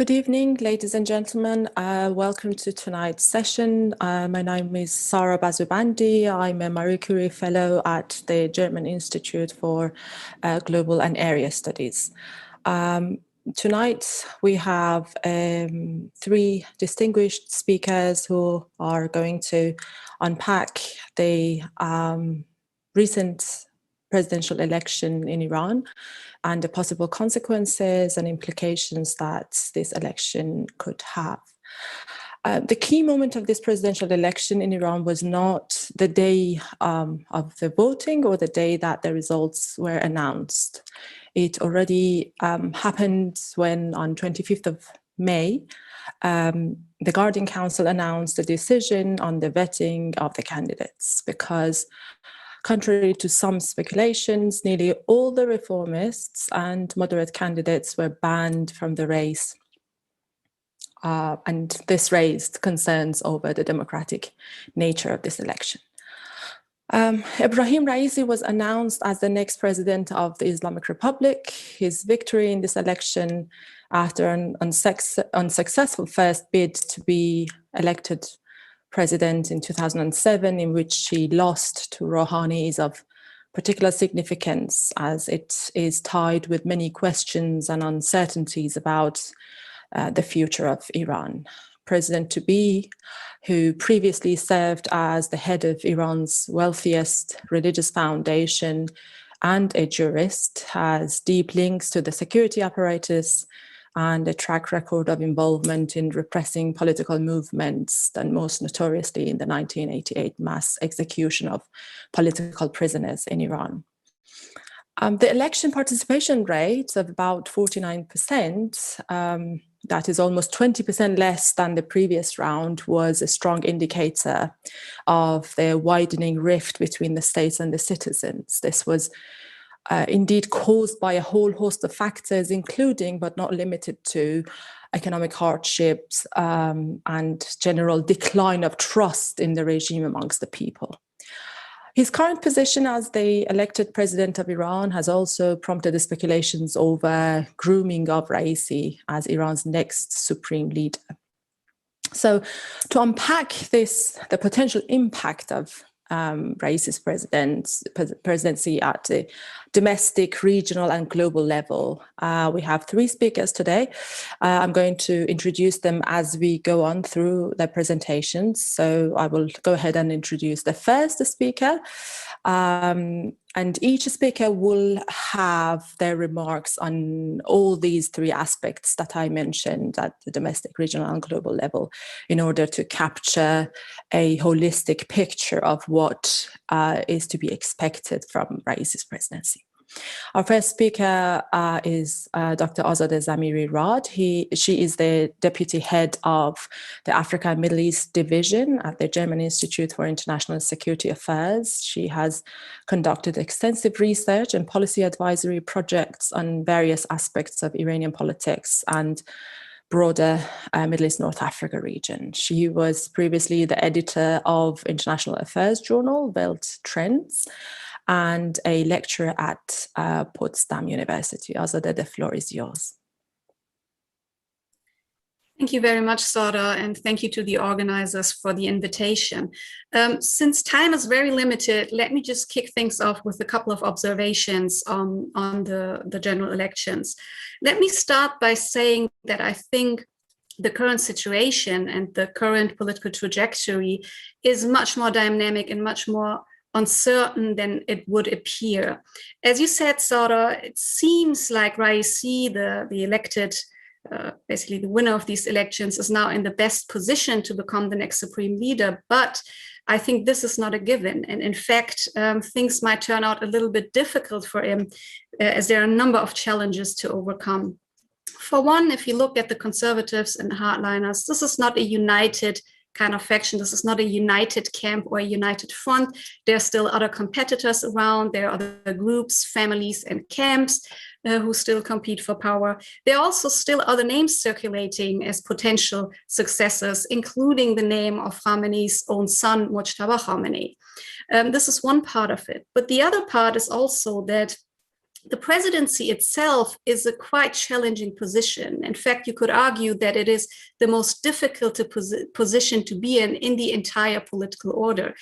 Good evening, ladies and gentlemen. Welcome to tonight's session. My name is Sara Bazubandi. I'm a Marie Curie Fellow at the German Institute for Global and Area Studies. Tonight, we have three distinguished speakers who are going to unpack the recent presidential election in Iran and the possible consequences and implications that this election could have. The key moment of this presidential election in Iran was not the day of the voting or the day that the results were announced. It already happened when on 25th of May, the Guardian Council announced a decision on the vetting of the candidates because contrary to some speculations, nearly all the reformists and moderate candidates were banned from the race. And this raised concerns over the democratic nature of this election. Ebrahim Raisi was announced as the next president of the Islamic Republic. His victory in this election after an unsuccessful first bid to be elected president in 2007, in which he lost to Rouhani, is of particular significance as it is tied with many questions and uncertainties about the future of Iran. President-to-be, who previously served as the head of Iran's wealthiest religious foundation and a jurist, has deep links to the security apparatus and a track record of involvement in repressing political movements, and most notoriously in the 1988 mass execution of political prisoners in Iran. The election participation rate of about 49%, that is almost 20% less than the previous round, was a strong indicator of the widening rift between the states and the citizens. This was indeed caused by a whole host of factors, including but not limited to economic hardships and general decline of trust in the regime amongst the people. His current position as the elected president of Iran has also prompted the speculations over grooming of Raisi as Iran's next supreme leader. So to unpack this, the potential impact of Raisi's presidency at the domestic, regional, and global level, we have three speakers today. I'm going to introduce them as we go on through their presentations. So I will go ahead and introduce the first speaker. And each speaker will have their remarks on all these three aspects that I mentioned at the domestic, regional, and global level in order to capture a holistic picture of what is to be expected from Raisi's presidency. Our first speaker is Dr. Azadeh Zamiri-Rad. She is the deputy head of the Africa and Middle East Division at the German Institute for International Security Affairs. She has conducted extensive research and policy advisory projects on various aspects of Iranian politics and broader Middle East North Africa region. She was previously the editor of International Affairs Journal, Welt Trends, and a lecturer at Potsdam University. Azadeh, the floor is yours. Thank you very much, Sara, and thank you to the organizers for the invitation. Since time is very limited, let me just kick things off with a couple of observations on the general elections. Let me start by saying that I think the current situation and the current political trajectory is much more dynamic and much more uncertain than it would appear. As you said, Sara, it seems like Raisi, the elected, basically the winner of these elections, is now in the best position to become the next supreme leader. But I think this is not a given. And in fact, things might turn out a little bit difficult for him as there are a number of challenges to overcome. For one, if you look at the conservatives and hardliners, this is not a united kind of faction. This is not a united camp or a united front. There are still other competitors around. There are other groups, families, and camps who still compete for power. There are also still other names circulating as potential successors, including the name of Khamenei's own son, Mojtaba Khamenei. This is one part of it. But the other part is also that the presidency itself is a quite challenging position. In fact, you could argue that it is the most difficult position to be in the entire political order.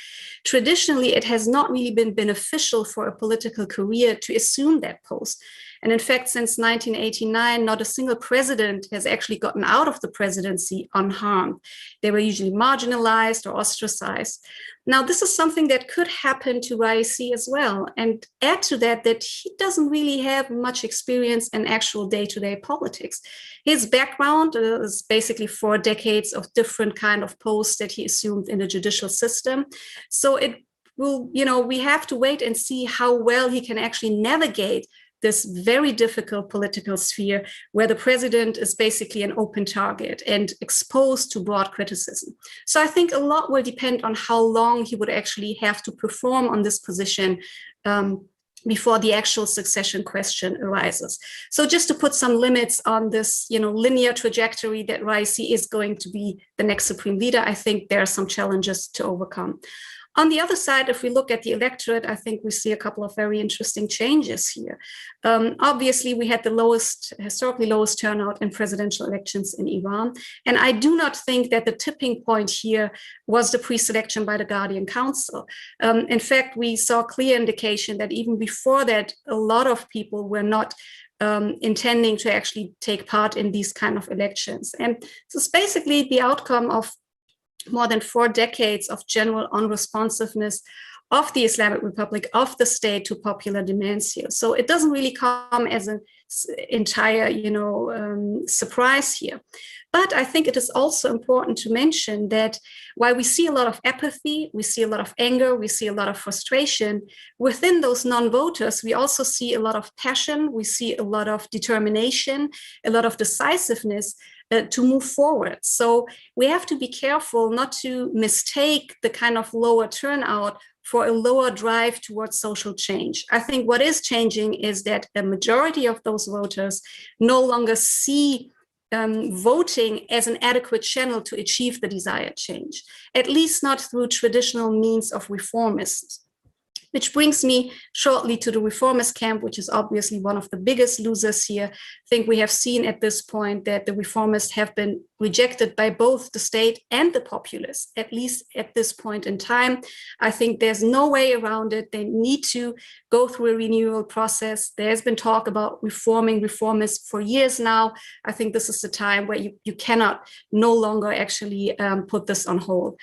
Traditionally, it has not really been beneficial for a political career to assume that post. And in fact, since 1989, not a single president has actually gotten out of the presidency unharmed. They were usually marginalized or ostracized. Now, this is something that could happen to Raisi as well. And add to that, that he doesn't really have much experience in actual day-to-day politics. His background is basically 4 decades of different kind of posts that he assumed in the judicial system. So it will, we have to wait and see how well he can actually navigate this very difficult political sphere where the president is basically an open target and exposed to broad criticism. So I think a lot will depend on how long he would actually have to perform on this position before the actual succession question arises. So just to put some limits on this, linear trajectory that Raisi is going to be the next supreme leader, I think there are some challenges to overcome. On the other side, if we look at the electorate, I think we see a couple of very interesting changes here. Obviously, we had the historically lowest turnout in presidential elections in Iran. And I do not think that the tipping point here was the pre-selection by the Guardian Council. In fact, we saw clear indication that even before that, a lot of people were not intending to actually take part in these kind of elections. And this is basically the outcome of more than 4 decades of general unresponsiveness of the Islamic Republic, of the state to popular demands here. So it doesn't really come as an entire, surprise here. But I think it is also important to mention that while we see a lot of apathy, we see a lot of anger, we see a lot of frustration, within those non-voters, we also see a lot of passion, we see a lot of determination, a lot of decisiveness to move forward. So we have to be careful not to mistake the kind of lower turnout for a lower drive towards social change. I think what is changing is that a majority of those voters no longer see voting as an adequate channel to achieve the desired change, at least not through traditional means of reformists. Which brings me shortly to the reformist camp, which is obviously one of the biggest losers here. I think we have seen at this point that the reformists have been rejected by both the state and the populace, at least at this point in time. I think there's no way around it. They need to go through a renewal process. There's been talk about reforming reformists for years now. I think this is the time where you cannot no longer actually put this on hold.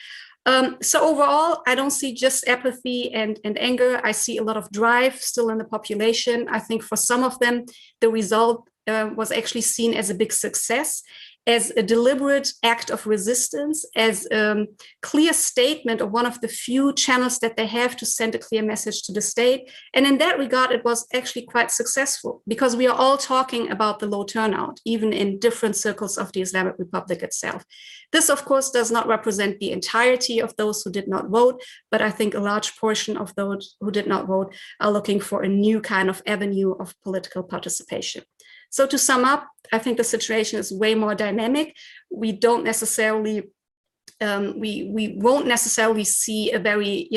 So overall, I don't see just apathy and anger. I see a lot of drive still in the population. I think for some of them, the result was actually seen as a big success, as a deliberate act of resistance, as a clear statement of one of the few channels that they have to send a clear message to the state. And in that regard, it was actually quite successful because we are all talking about the low turnout, even in different circles of the Islamic Republic itself. This, of course, does not represent the entirety of those who did not vote, but I think a large portion of those who did not vote are looking for a new kind of avenue of political participation. So to sum up, I think the situation is way more dynamic. We don't necessarily, we won't necessarily see a very,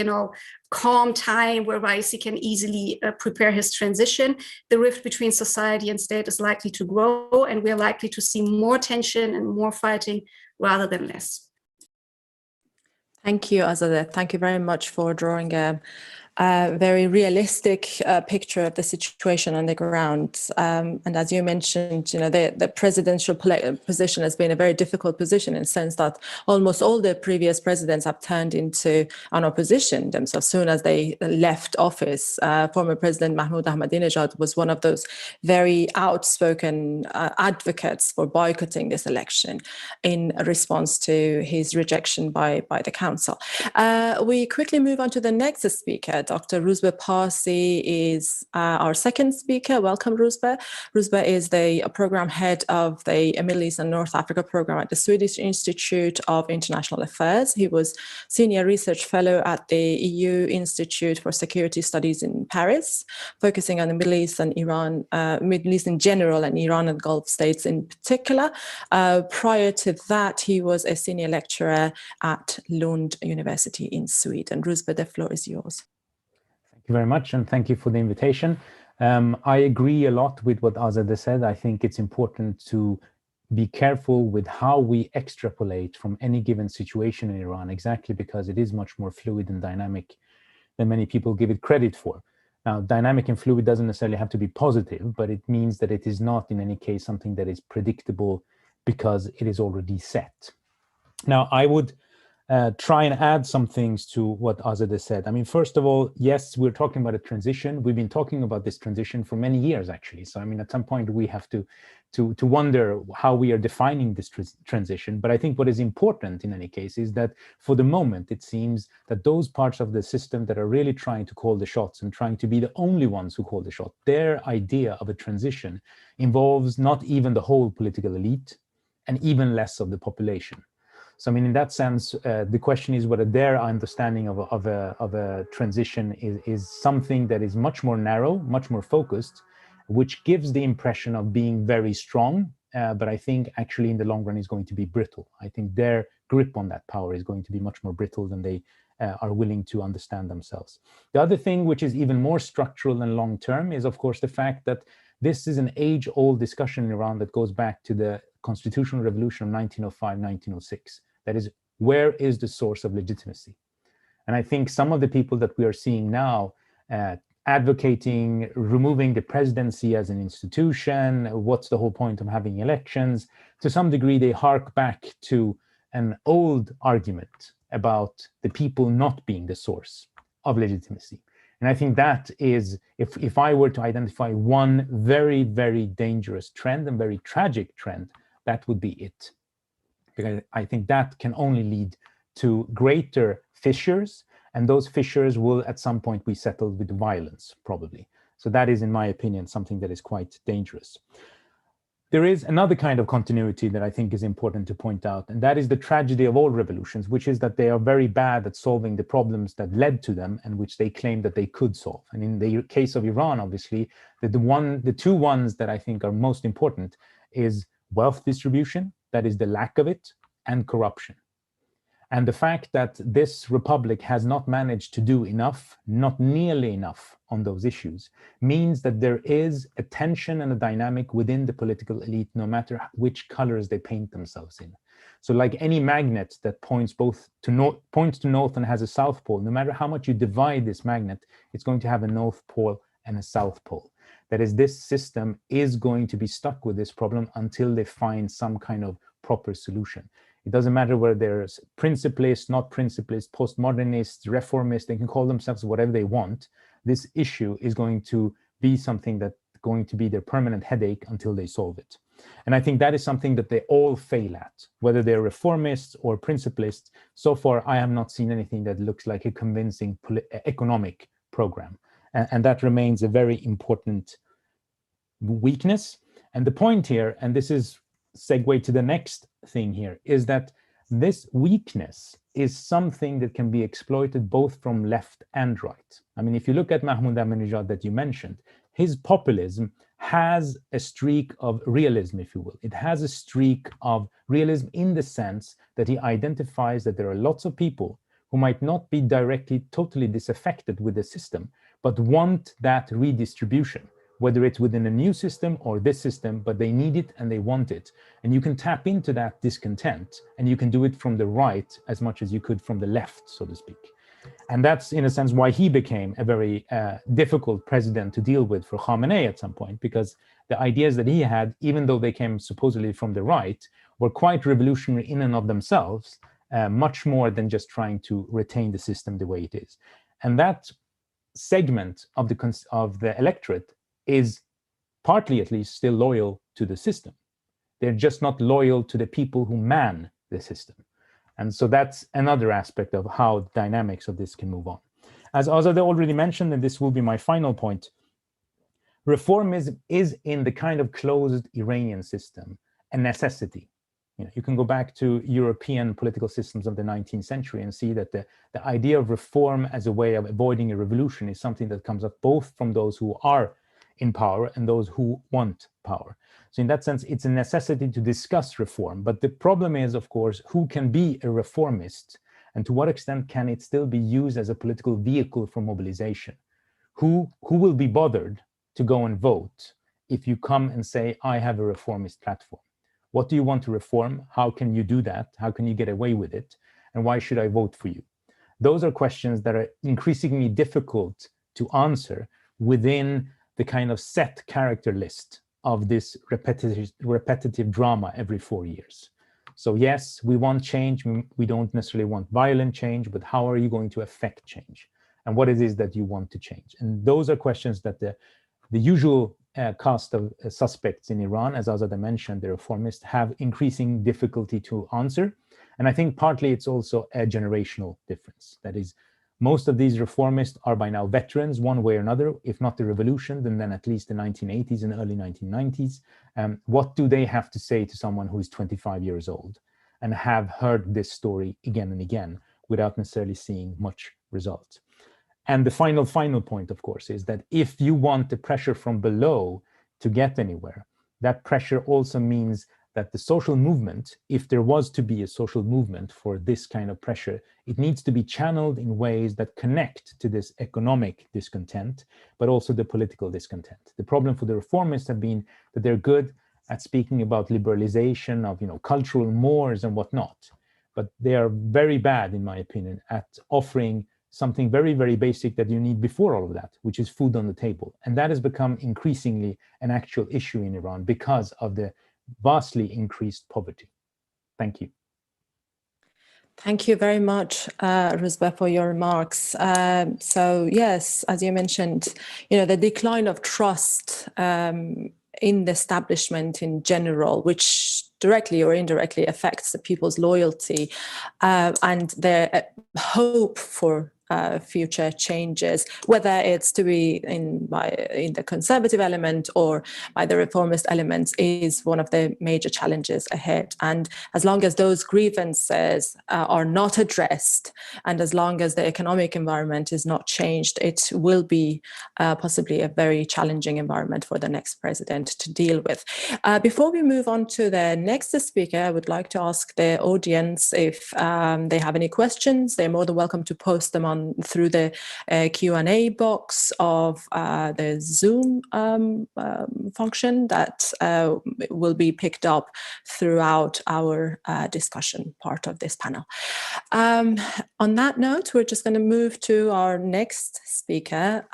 calm time where Raisi can easily prepare his transition. The rift between society and state is likely to grow, and we're likely to see more tension and more fighting rather than less. Thank you, Azadeh. Thank you very much for drawing a very realistic picture of the situation on the ground. And as you mentioned, the presidential position has been a very difficult position in the sense that almost all the previous presidents have turned into an opposition themselves as soon as they left office. Former President Mahmoud Ahmadinejad was one of those very outspoken advocates for boycotting this election in response to his rejection by the council. We quickly move on to the next speaker. Dr. Rouzbeh Parsi is our second speaker. Welcome, Rouzbeh. Rouzbeh is the program head of the Middle East and North Africa program at the Swedish Institute of International Affairs. He was senior research fellow at the EU Institute for Security Studies in Paris, focusing on the Middle East and Iran, Middle East in general, and Iran and Gulf states in particular. Prior to that, he was a senior lecturer at Lund University in Sweden. Rouzbeh, the floor is yours. Thank you very much, and thank you for the invitation. I agree a lot with what Azadeh said. I think it's important to be careful with how we extrapolate from any given situation in Iran, exactly because it is much more fluid and dynamic than many people give it credit for. Now, dynamic and fluid doesn't necessarily have to be positive, but it means that it is not in any case something that is predictable because it is already set. Now, I would try and add some things to what Azadeh said. I mean, first of all, yes, we're talking about a transition. We've been talking about this transition for many years, actually. So, I mean, at some point we have to wonder how we are defining this transition. But I think what is important in any case is that for the moment, it seems that those parts of the system that are really trying to call the shots and trying to be the only ones who call the shot, their idea of a transition involves not even the whole political elite and even less of the population. So, I mean, in that sense, the question is whether their understanding of a transition is something that is much more narrow, much more focused, which gives the impression of being very strong, but I think actually in the long run is going to be brittle. I think their grip on that power is going to be much more brittle than they are willing to understand themselves. The other thing, which is even more structural and long-term, is of course the fact that this is an age-old discussion in Iran that goes back to the constitutional revolution of 1905, 1906. That is, where is the source of legitimacy? And I think some of the people that we are seeing now advocating removing the presidency as an institution, what's the whole point of having elections? To some degree, they hark back to an old argument about the people not being the source of legitimacy. And I think that is, if I were to identify one very, very dangerous trend and very tragic trend, that would be it. Because I think that can only lead to greater fissures, and those fissures will at some point be settled with violence, probably. So that is, in my opinion, something that is quite dangerous. There is another kind of continuity that I think is important to point out, and that is the tragedy of all revolutions, which is that they are very bad at solving the problems that led to them and which they claim that they could solve. And in the case of Iran, obviously, the two ones that I think are most important is wealth distribution, that is the lack of it, and corruption. And the fact that this republic has not managed to do enough, not nearly enough on those issues, means that there is a tension and a dynamic within the political elite, no matter which colors they paint themselves in. So like any magnet that points to north and has a south pole, no matter how much you divide this magnet, it's going to have a north pole and a south pole. That is, this system is going to be stuck with this problem until they find some kind of proper solution. It doesn't matter whether there's principalists, not principalists, postmodernists, reformists, they can call themselves whatever they want. This issue is going to be something that's going to be their permanent headache until they solve it. And I think that is something that they all fail at, whether they're reformists or principalists. So far, I have not seen anything that looks like a convincing economic program. And that remains a very important weakness. And the point here, and this is segue to the next thing here, is that this weakness is something that can be exploited both from left and right. I mean, if you look at Mahmoud Ahmadinejad that you mentioned, his populism has a streak of realism, if you will. It has a streak of realism in the sense that he identifies that there are lots of people who might not be directly, totally disaffected with the system, but want that redistribution, whether it's within a new system or this system, but they need it and they want it. And you can tap into that discontent, and you can do it from the right as much as you could from the left, so to speak. And that's, in a sense, why he became a very difficult president to deal with for Khamenei at some point, because the ideas that he had, even though they came supposedly from the right, were quite revolutionary in and of themselves, much more than just trying to retain the system the way it is. And that segment of the electorate is partly, at least, still loyal to the system. They're just not loyal to the people who man the system. And so that's another aspect of how the dynamics of this can move on. As Azadeh already mentioned, and this will be my final point, reformism is in the kind of closed Iranian system a necessity. You can go back to European political systems of the 19th century and see that the idea of reform as a way of avoiding a revolution is something that comes up both from those who are in power and those who want power. So in that sense, it's a necessity to discuss reform. But the problem is, of course, who can be a reformist and to what extent can it still be used as a political vehicle for mobilization? Who will be bothered to go and vote if you come and say, I have a reformist platform? What do you want to reform? How can you do that? How can you get away with it? And why should I vote for you? Those are questions that are increasingly difficult to answer within the kind of set character list of this repetitive drama every 4 years. So yes, we want change. We don't necessarily want violent change, but how are you going to affect change? And what it is that you want to change? And those are questions that the usual cast of suspects in Iran, as Azadeh mentioned, the reformists, have increasing difficulty to answer. And I think partly it's also a generational difference. That is, most of these reformists are by now veterans one way or another, if not the revolution, then at least the 1980s and early 1990s. What do they have to say to someone who is 25 years old and have heard this story again and again without necessarily seeing much result? And the final point, of course, is that if you want the pressure from below to get anywhere, that pressure also means that the social movement, if there was to be a social movement for this kind of pressure, it needs to be channeled in ways that connect to this economic discontent, but also the political discontent. The problem for the reformists have been that they're good at speaking about liberalization of, cultural mores and whatnot, but they are very bad, in my opinion, at offering something very, very basic that you need before all of that, which is food on the table. And that has become increasingly an actual issue in Iran because of the vastly increased poverty. Thank you. Thank you very much, Rouzbeh, for your remarks. So yes, as you mentioned, the decline of trust in the establishment in general, which directly or indirectly affects the people's loyalty and their hope for future changes, whether it's to be in the conservative element or by the reformist elements, is one of the major challenges ahead. And as long as those grievances are not addressed, and as long as the economic environment is not changed, it will be possibly a very challenging environment for the next president to deal with. Before we move on to the next speaker, I would like to ask the audience if they have any questions. They're more than welcome to post them on through the Q&A box of the Zoom function that will be picked up throughout our discussion part of this panel. On that note, we're just going to move to our next speaker,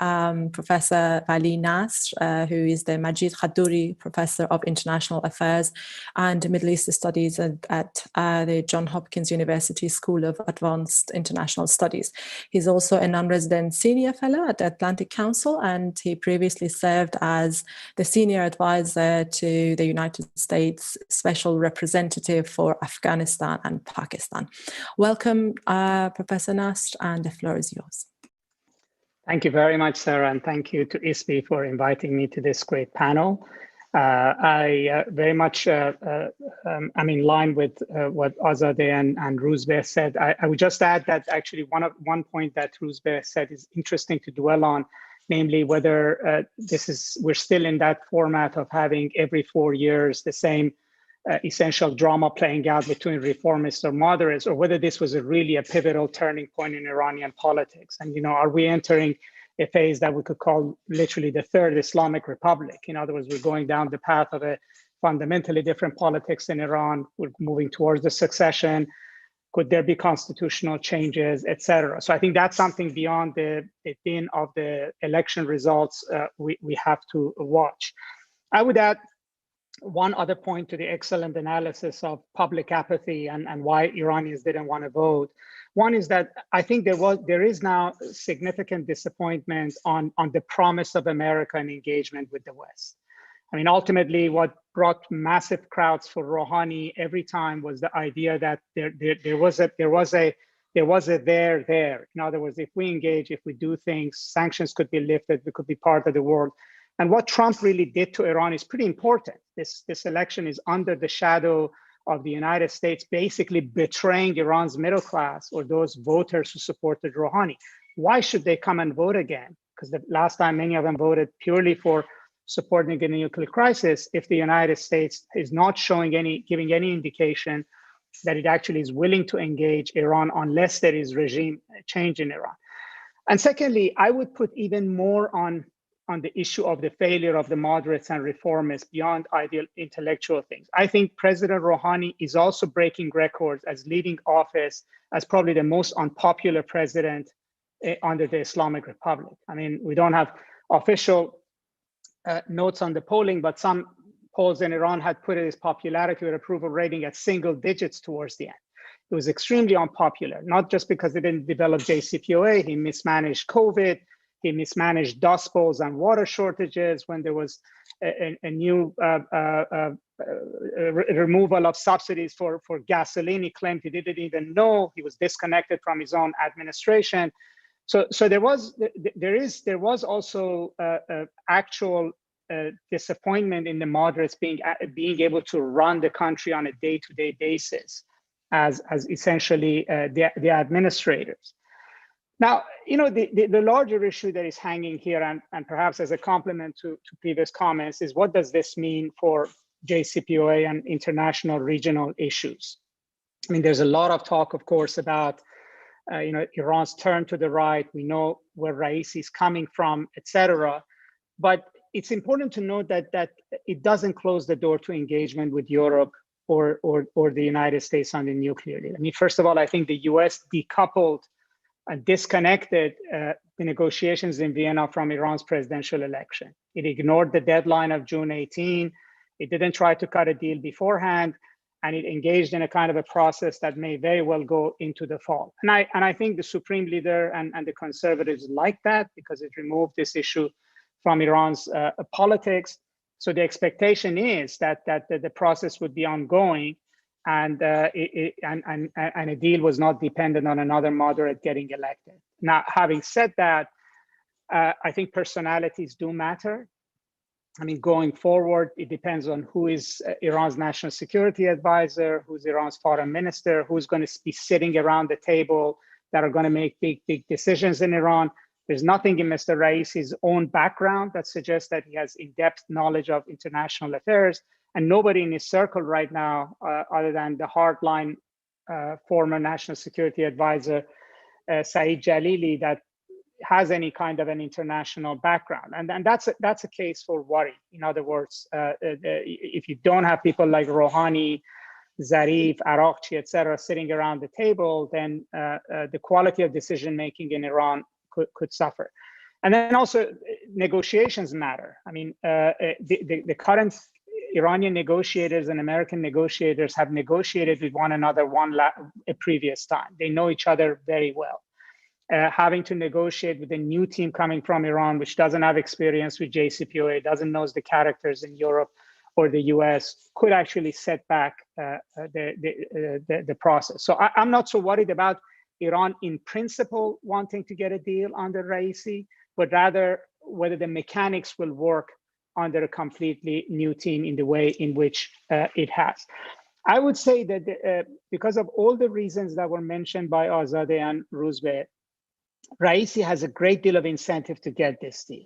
Professor Vali Nasr, who is the Majid Khadouri Professor of International Affairs and Middle East Studies at the Johns Hopkins University School of Advanced International Studies. He's also a non-resident senior fellow at the Atlantic Council, and he previously served as the senior advisor to the United States Special Representative for Afghanistan and Pakistan. Welcome, Professor Nasr, and the floor is yours. Thank you very much, Sarah, and thank you to ISPI for inviting me to this great panel. I very much am in line with what Azadeh and Rouzbeh said. I would just add that actually one point that Rouzbeh said is interesting to dwell on, namely whether we're still in that format of having every 4 years the same essential drama playing out between reformists or moderates, or whether this was really a pivotal turning point in Iranian politics. And, are we entering a phase that we could call literally the third Islamic Republic? In other words, we're going down the path of a fundamentally different politics in Iran. We're moving towards the succession. Could there be constitutional changes, et cetera? So I think that's something beyond the din of the election results we have to watch. I would add one other point to the excellent analysis of public apathy and why Iranians didn't want to vote. One is that I think there is now significant disappointment on the promise of American engagement with the West. I mean, ultimately, what brought massive crowds for Rouhani every time was the idea that there was a there. In other words, if we engage, if we do things, sanctions could be lifted, we could be part of the world. And what Trump really did to Iran is pretty important. This election is under the shadow of the United States basically betraying Iran's middle class or those voters who supported Rouhani. Why should they come and vote again? Because the last time many of them voted purely for supporting a nuclear crisis, if the United States is not giving any indication that it actually is willing to engage Iran unless there is regime change in Iran. And secondly, I would put even more on on the issue of the failure of the moderates and reformists beyond ideal intellectual things. I think President Rouhani is also breaking records as leading office as probably the most unpopular president under the Islamic Republic. I mean, we don't have official notes on the polling, but some polls in Iran had put his popularity or approval rating at single digits towards the end. It was extremely unpopular, not just because they didn't develop JCPOA, he mismanaged COVID, he mismanaged dust bowls and water shortages when there was a new removal of subsidies for gasoline. He claimed he didn't even know. He was disconnected from his own administration. So there was also actual disappointment in the moderates being able to run the country on a day-to-day basis as essentially the administrators. Now, you know, the larger issue that is hanging here, and perhaps as a complement to previous comments, is what does this mean for JCPOA and international regional issues? I mean, there's a lot of talk, of course, about you know, Iran's turn to the right. We know where Raisi is coming from, etc. But it's important to note that it doesn't close the door to engagement with Europe or the United States on the nuclear deal. I mean, first of all, I think the US decoupled and disconnected the negotiations in Vienna from Iran's presidential election. It ignored the deadline of June 18. It didn't try to cut a deal beforehand, and it engaged in a kind of a process that may very well go into the fall. And I think the Supreme Leader and the conservatives like that because it removed this issue from Iran's politics. So the expectation is that the process would be ongoing, and a deal was not dependent on another moderate getting elected. Now, having said that, I think personalities do matter. I mean, going forward, it depends on who is Iran's national security advisor, who's Iran's foreign minister, who's going to be sitting around the table that are going to make big decisions in Iran. There's nothing in Mr. Raisi's own background that suggests that he has in-depth knowledge of international affairs, and nobody in his circle right now, other than the hardline former national security advisor, Saeed Jalili, that has any kind of an international background. And that's a case for worry. In other words, if you don't have people like Rouhani, Zarif, Arakchi, etc., sitting around the table, then the quality of decision-making in Iran could suffer. And then also negotiations matter. I mean, the current Iranian negotiators and American negotiators have negotiated with one another a previous time. They know each other very well. Having to negotiate with a new team coming from Iran, which doesn't have experience with JCPOA, doesn't know the characters in Europe or the US, could actually set back the process. So I'm not so worried about Iran in principle wanting to get a deal under Raisi, but rather whether the mechanics will work under a completely new team in the way in which it has. I would say that because of all the reasons that were mentioned by Azadeh and Rouzbeh, Raisi has a great deal of incentive to get this deal.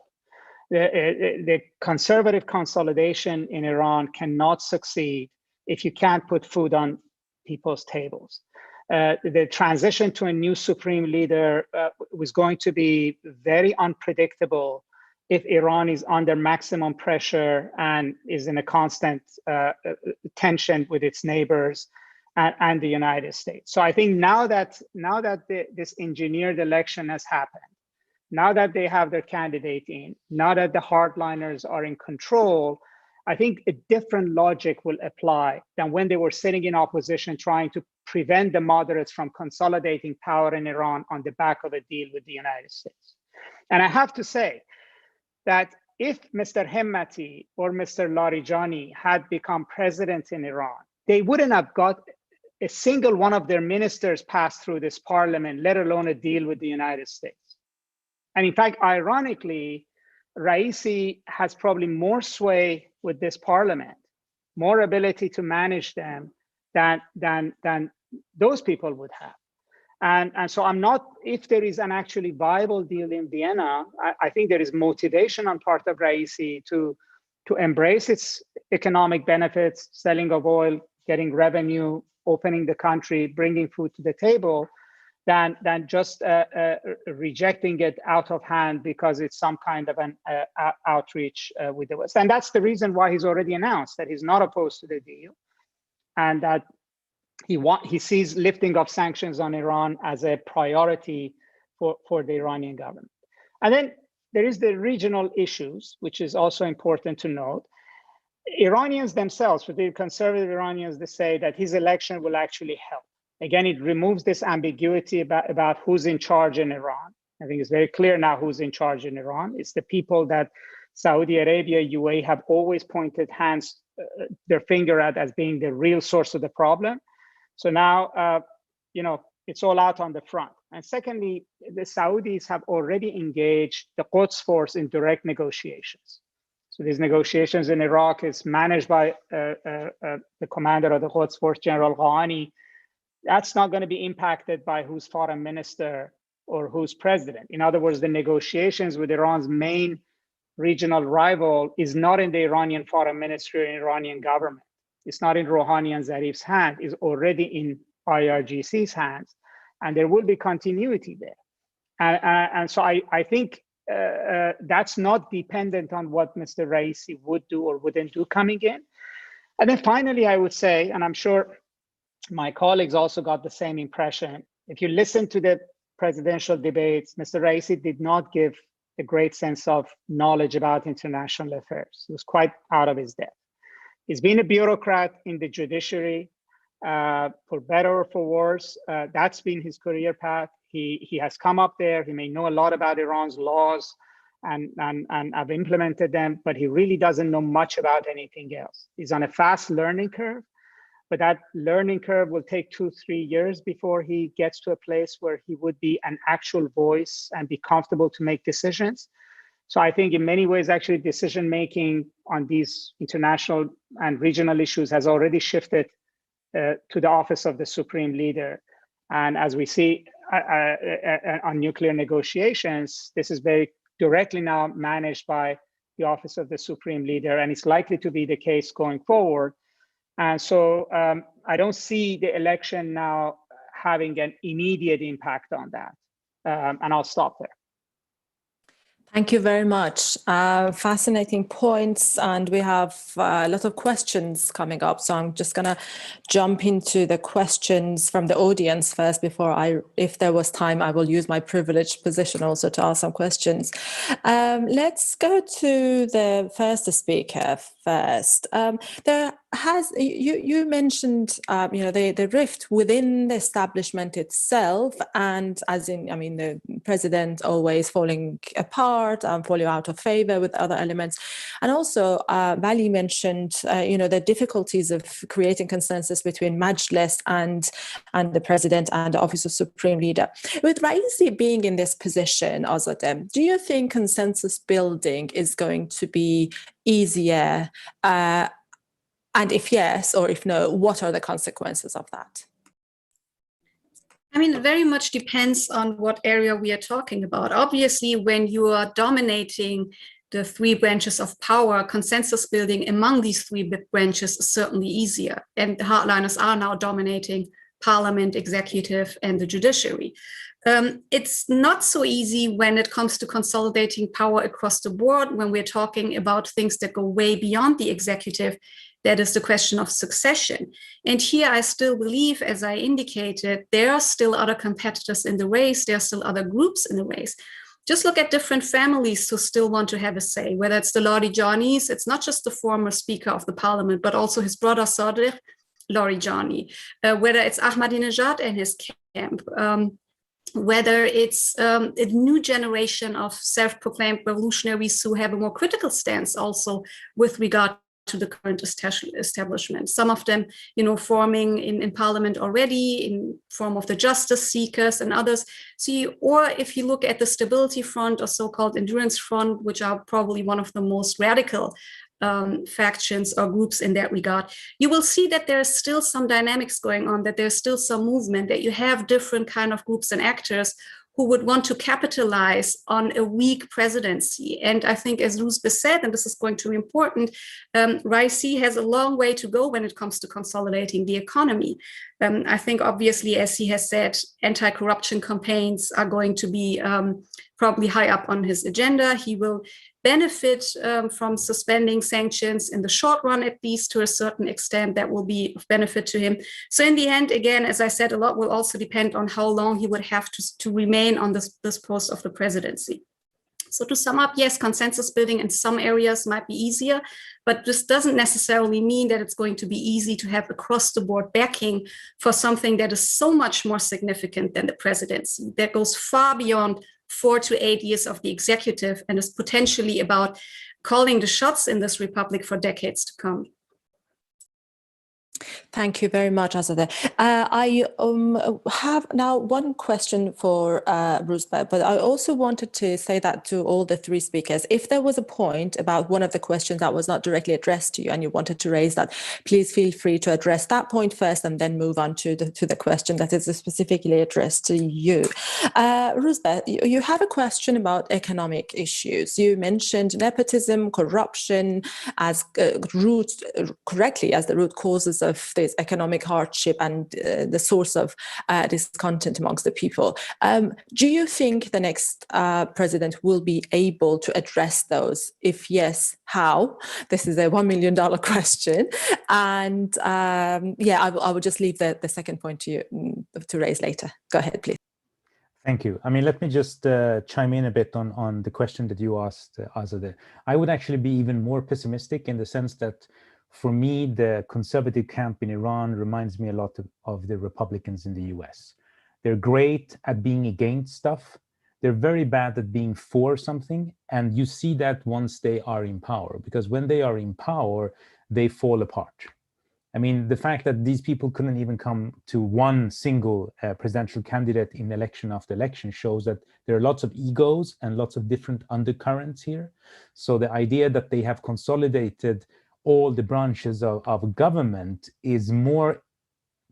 The conservative consolidation in Iran cannot succeed if you can't put food on people's tables. The transition to a new supreme leader was going to be very unpredictable if Iran is under maximum pressure and is in a constant tension with its neighbors and the United States. So I think now that this engineered election has happened, now that they have their candidate in, now that the hardliners are in control, I think a different logic will apply than when they were sitting in opposition trying to prevent the moderates from consolidating power in Iran on the back of a deal with the United States. And I have to say that if Mr. Hemmati or Mr. Larijani had become president in Iran, they wouldn't have got a single one of their ministers passed through this parliament, let alone a deal with the United States. And in fact, ironically, Raisi has probably more sway with this parliament, more ability to manage them than those people would have. And so I'm not, if there is an actually viable deal in Vienna, I think there is motivation on part of Raisi to embrace its economic benefits, selling of oil, getting revenue, opening the country, bringing food to the table. than just rejecting it out of hand because it's some kind of an outreach with the West. And that's the reason why he's already announced that he's not opposed to the deal, and that he sees lifting of sanctions on Iran as a priority for the Iranian government. And then there is the regional issues, which is also important to note. Iranians themselves, the conservative Iranians, they say that his election will actually help. Again, it removes this ambiguity about who's in charge in Iran. I think it's very clear now who's in charge in Iran. It's the people that Saudi Arabia, UAE have always pointed their finger at as being the real source of the problem. So now, it's all out on the front. And secondly, the Saudis have already engaged the Quds force in direct negotiations. So these negotiations in Iraq is managed by the commander of the Quds force, General Ghani. That's not going to be impacted by who's foreign minister or who's president. In other words, the negotiations with Iran's main regional rival is not in the Iranian foreign ministry or Iranian government. It's not in Rouhani and Zarif's hand. It's already in IRGC's hands. And there will be continuity there. And so I think that's not dependent on what Mr. Raisi would do or wouldn't do coming in. And then finally, I would say, and I'm sure my colleagues also got the same impression, if you listen to the presidential debates, Mr. Raisi did not give a great sense of knowledge about international affairs. He was quite out of his depth. He's been a bureaucrat in the judiciary, for better or for worse. That's been his career path. He has come up there. He may know a lot about Iran's laws and have implemented them, but he really doesn't know much about anything else. He's on a fast learning curve, but that learning curve will take 2-3 years before he gets to a place where he would be an actual voice and be comfortable to make decisions. So I think in many ways, actually, decision-making on these international and regional issues has already shifted to the office of the Supreme Leader. And as we see on nuclear negotiations, this is very directly now managed by the office of the Supreme Leader, and it's likely to be the case going forward. And so I don't see the election now having an immediate impact on that. And I'll stop there. Thank you very much. Fascinating points, and we have a lot of questions coming up. So I'm just going to jump into the questions from the audience first before if there was time, I will use my privileged position also to ask some questions. Let's go to the first speaker first. You mentioned the rift within the establishment itself, and the president always falling apart, falling out of favor with other elements, and also Vali mentioned the difficulties of creating consensus between Majlis and the president and the office of Supreme Leader. With Raisi being in this position, Azadeh, do you think consensus building is going to be easier? And if yes, or if no, what are the consequences of that? I mean, it very much depends on what area we are talking about. Obviously, when you are dominating the 3 branches of power, consensus building among these 3 branches is certainly easier. And the hardliners are now dominating parliament, executive, and the judiciary. It's not so easy when it comes to consolidating power across the board, when we're talking about things that go way beyond the executive. That is the question of succession. And here I still believe, as I indicated, there are still other competitors in the race. There are still other groups in the race. Just look at different families who still want to have a say, whether it's the Larijani's, it's not just the former speaker of the parliament, but also his brother Sadr Larijani, whether it's Ahmadinejad and his camp, whether it's a new generation of self-proclaimed revolutionaries who have a more critical stance also with regard to the current establishment. Some of them, forming in parliament already in form of the justice seekers and others. Or if you look at the Stability Front or so-called Endurance Front, which are probably one of the most radical factions or groups in that regard, you will see that there's still some dynamics going on, that there's still some movement, that you have different kind of groups and actors who would want to capitalize on a weak presidency. And I think, as Rouzbeh said, and this is going to be important, Raisi has a long way to go when it comes to consolidating the economy. I think, obviously, as he has said, anti-corruption campaigns are going to be probably high up on his agenda. He will benefit from suspending sanctions in the short run, at least to a certain extent. That will be of benefit to him. So in the end, again, as I said, a lot will also depend on how long he would have to remain on this post of the presidency. So to sum up, yes, consensus building in some areas might be easier, but this doesn't necessarily mean that it's going to be easy to have across the board backing for something that is so much more significant than the presidency, that goes far beyond 4 to 8 years of the executive and is potentially about calling the shots in this republic for decades to come. Thank you very much, Azadeh. I have now one question for Rouzbeh, but I also wanted to say that to all the three speakers. If there was a point about one of the questions that was not directly addressed to you and you wanted to raise that, please feel free to address that point first and then move on to the question that is specifically addressed to you. Rouzbeh, you have a question about economic issues. You mentioned nepotism, corruption as correctly as the root causes of this economic hardship and the source of discontent amongst the people. Do you think the next president will be able to address those? If yes, how? This is a $1 million question. And yeah, I will just leave the second point to you to raise later. Go ahead, please. Thank you. I mean, let me just chime in a bit on the question that you asked, Azadeh. I would actually be even more pessimistic in the sense that for me, the conservative camp in Iran reminds me a lot of the Republicans in the US. They're great at being against stuff. They're very bad at being for something. And you see that once they are in power, because when they are in power, they fall apart. I mean, the fact that these people couldn't even come to one single presidential candidate in election after election shows that there are lots of egos and lots of different undercurrents here. So the idea that they have consolidated all the branches of government is more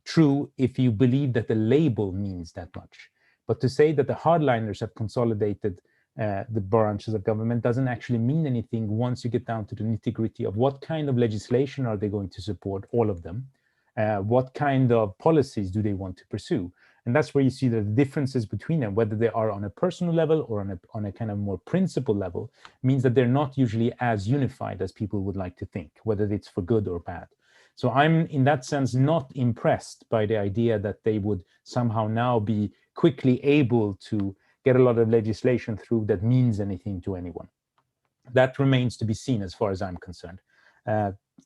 true if you believe that the label means that much. But to say that the hardliners have consolidated the branches of government doesn't actually mean anything once you get down to the nitty-gritty of what kind of legislation are they going to support, all of them, what kind of policies do they want to pursue. And that's where you see the differences between them, whether they are on a personal level or on a kind of more principle level, means that they're not usually as unified as people would like to think, whether it's for good or bad. So I'm, in that sense, not impressed by the idea that they would somehow now be quickly able to get a lot of legislation through that means anything to anyone. That remains to be seen as far as I'm concerned.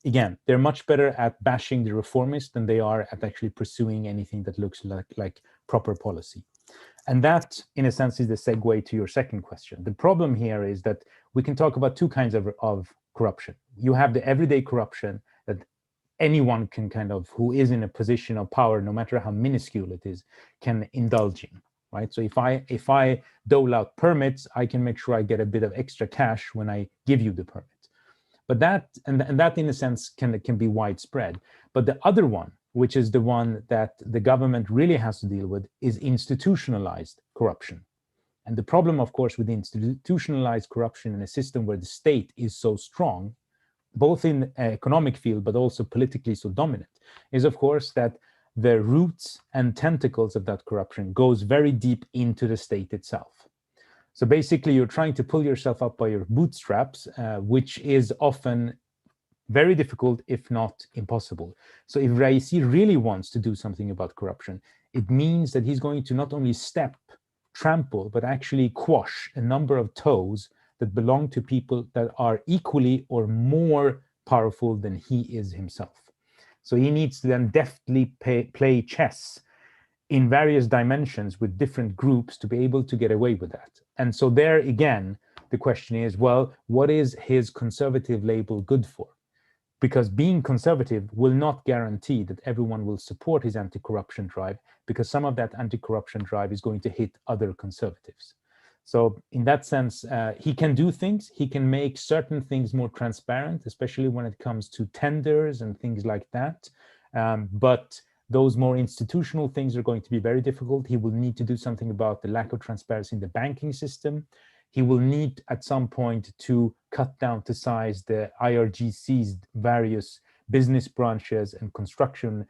Again, they're much better at bashing the reformists than they are at actually pursuing anything that looks like proper policy. And that, in a sense, is the segue to your second question. The problem here is that we can talk about two kinds of corruption. You have the everyday corruption that anyone can kind of, who is in a position of power, no matter how minuscule it is, can indulge in, right? So if I dole out permits, I can make sure I get a bit of extra cash when I give you the permit. But that, and that in a sense can be widespread. But the other one, which is the one that the government really has to deal with, is institutionalized corruption. And the problem, of course, with institutionalized corruption in a system where the state is so strong, both in economic field, but also politically so dominant, is of course that the roots and tentacles of that corruption goes very deep into the state itself. So basically, you're trying to pull yourself up by your bootstraps, which is often very difficult, if not impossible. So if Raisi really wants to do something about corruption, it means that he's going to not only trample, but actually quash a number of toes that belong to people that are equally or more powerful than he is himself. So he needs to then deftly play chess in various dimensions with different groups to be able to get away with that. And so there again, the question is, well, what is his conservative label good for? Because being conservative will not guarantee that everyone will support his anti-corruption drive, because some of that anti-corruption drive is going to hit other conservatives. So in that sense, he can do things. He can make certain things more transparent, especially when it comes to tenders and things like that. But Those more institutional things are going to be very difficult. He will need to do something about the lack of transparency in the banking system. He will need at some point to cut down to size the IRGC's various business branches and construction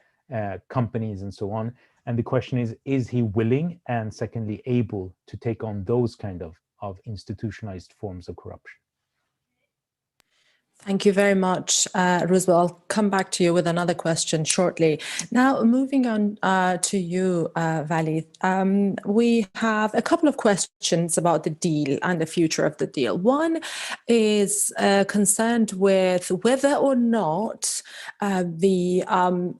companies and so on. And the question is he willing and secondly able to take on those kind of institutionalized forms of corruption? Thank you very much, Roosevelt. I'll come back to you with another question shortly. Now, moving on to you, Vali. We have a couple of questions about the deal and the future of the deal. One is concerned with whether or not the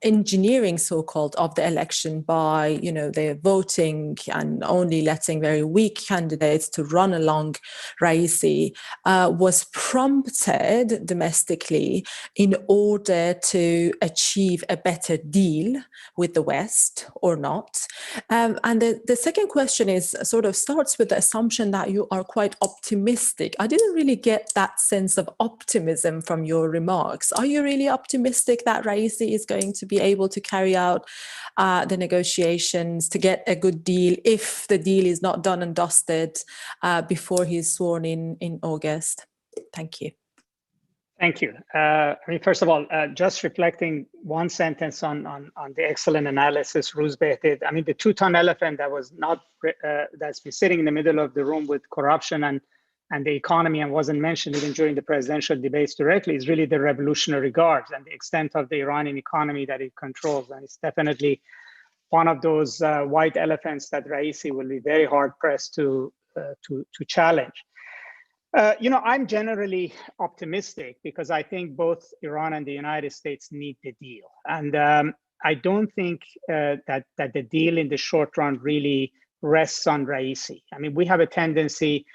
engineering, so-called, of the election by, the voting and only letting very weak candidates to run along Raisi was prompted domestically in order to achieve a better deal with the West or not. And the second question is starts with the assumption that you are quite optimistic. I didn't really get that sense of optimism from your remarks. Are you really optimistic that Raisi is going to be able to carry out the negotiations to get a good deal if the deal is not done and dusted before he's sworn in August? Thank you. Thank you. First of all, just reflecting one sentence on the excellent analysis Roosevelt did. The two-ton elephant that was not that's been sitting in the middle of the room with corruption and the economy and wasn't mentioned even during the presidential debates directly is really the Revolutionary Guards and the extent of the Iranian economy that it controls. And it's definitely one of those white elephants that Raisi will be very hard pressed to challenge. I'm generally optimistic because I think both Iran and the United States need the deal. And I don't think that the deal in the short run really rests on Raisi. We have a tendency